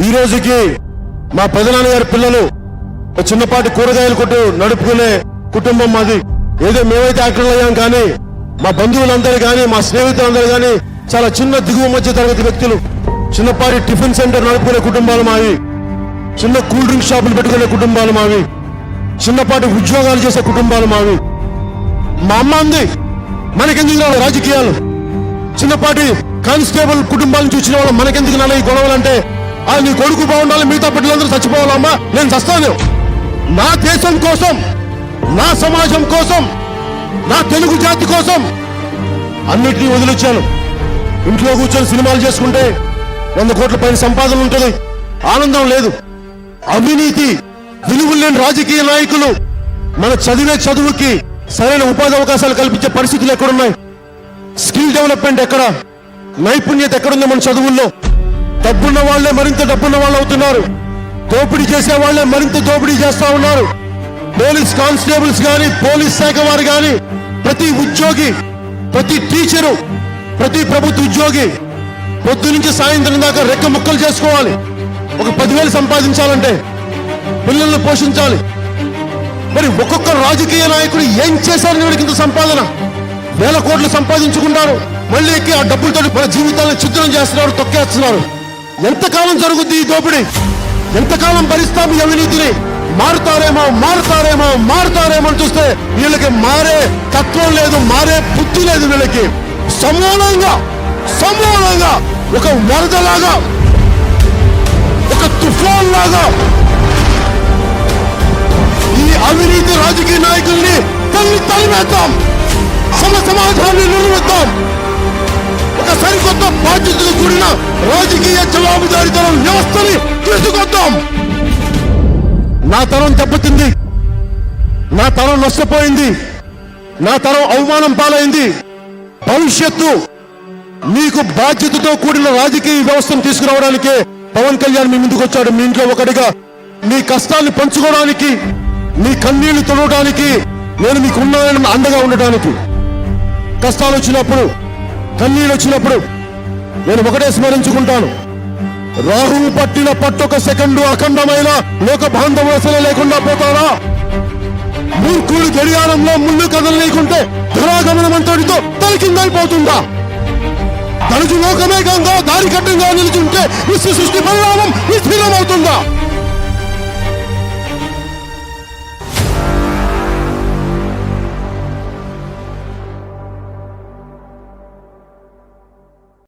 ఈ రోజుకి మా పెదనాన్నగారి పిల్లలు చిన్నపాటి కూరగాయలు కొట్టు నడుపుకునే కుటుంబం మాది. ఏదో మేమైతే యాక్టర్లు అయ్యాం కానీ మా బంధువులందరూ కానీ మా స్నేహితులందరూ కానీ చాలా చిన్న దిగువ మధ్య తరగతి వ్యక్తులు. చిన్నపాటి టిఫిన్ సెంటర్ నడుపుకునే కుటుంబాలు మావి. చిన్న కూల్ డ్రింక్ షాపులు పెట్టుకునే కుటుంబాలు మావి. చిన్నపాటి ఉద్యోగాలు చేసే కుటుంబాలు మావి. మా అమ్మ అంది, మనకెందుకు రావాలి రాజకీయాలు, చిన్నపాటి కానిస్టేబుల్ కుటుంబాలను చూసిన వాళ్ళు మనకెందుకు నాన్న ఈ గొడవలు అంటే, నీ కొడుకు బాగుండాలి, మిగతా బిడ్డలందరూ చచ్చిపోవాలమ్మా, నేను చస్తాను. నా దేశం కోసం, నా సమాజం కోసం, నా తెలుగు జాతి కోసం అన్నిటినీ వదిలిచ్చాను. ఇంట్లో కూర్చొని సినిమాలు చేసుకుంటే 100 కోట్ల పైన సంపాదన ఉంటుంది, ఆనందం లేదు. అవినీతి, విలువలు లేని రాజకీయ నాయకులు మన చదివే చదువుకి సరైన ఉపాధి అవకాశాలు కల్పించే పరిస్థితులు ఎక్కడున్నాయి? స్కిల్ డెవలప్మెంట్ ఎక్కడ? నైపుణ్యత ఎక్కడుంది మన చదువుల్లో? డబ్బున్న వాళ్లే మరింత డబ్బున్న వాళ్ళు అవుతున్నారు. దోపిడీ చేసే వాళ్లే మరింత దోపిడీ చేస్తా ఉన్నారు. పోలీస్ కానిస్టేబుల్స్ గాని, పోలీస్ శాఖ వారు గాని, ప్రతి ఉద్యోగి, ప్రతి టీచరు, ప్రతి ప్రభుత్వ ఉద్యోగి పొద్దు నుంచి సాయంత్రం దాకా రెక్క ముక్కలు చేసుకోవాలి. ఒక 10,000 సంపాదించాలంటే పిల్లల్ని పోషించాలి. మరి ఒక్కొక్క రాజకీయ నాయకుడు ఏం చేశారు? ఇంత సంపాదన 1,000 కోట్లు సంపాదించుకుంటారు, మళ్ళీ ఎక్కి ఆ డబ్బులతో మన జీవితాలను చిత్రం చేస్తున్నారు, తొక్కేస్తున్నారు. ఎంతకాలం జరుగుద్ది ఈ దోపిడీ? ఎంతకాలం భరిస్తాం ఈ అవినీతిని? మారుతారేమో మారుతారేమో మారుతారేమో అని చూస్తే వీళ్ళకి మారే తత్వం లేదు, మారే బుద్ధి లేదు. వీళ్ళకి సమూలంగా ఒక వరదలాగా, ఒక తుఫాన్ లాగా ఈ అవినీతి రాజకీయ నాయకుల్ని తరిమేద్దాం, సమాజాన్ని నిర్మిద్దాం. ఒక సరికొత్త బాధ్యతలు కూడిన రాజకీయ జవాబుదారీతనం వ్యవస్థని తీసుకొద్దాం. నా తరం దెబ్బతింది, నా తరం నష్టపోయింది, నా తరం అవమానం పాలైంది. భవిష్యత్తు మీకు బాధ్యతతో కూడిన రాజకీయ వ్యవస్థను తీసుకురావడానికే పవన్ కళ్యాణ్ మీ ముందుకు వచ్చాడు. మీ ఇంట్లో ఒకటిగా మీ కష్టాన్ని పంచుకోవడానికి, మీ కన్నీళ్లు తొడవడానికి, నేను మీకు ఉన్నానని అండగా ఉండటానికి. కష్టాలు వచ్చినప్పుడు, కన్నీళ్ళు వచ్చినప్పుడు నేను ఒకటే స్మరించుకుంటాను, రాహువు పట్టిన పట్టొక సెకండు అఖండమైన లోక బాంధవసలు లేకుండా పోతారా? మూర్ఖుడు గడియారంలో ముళ్ళు కదలలేకుంటే ధరాగమనం అంతటితో తలకిందైపోతుందా? తనకు లోకమే గంగా దారి కట్టంగా నిలుచుంటే విశ్వ సృష్టి పరిణామం విస్థిరమవుతుందా?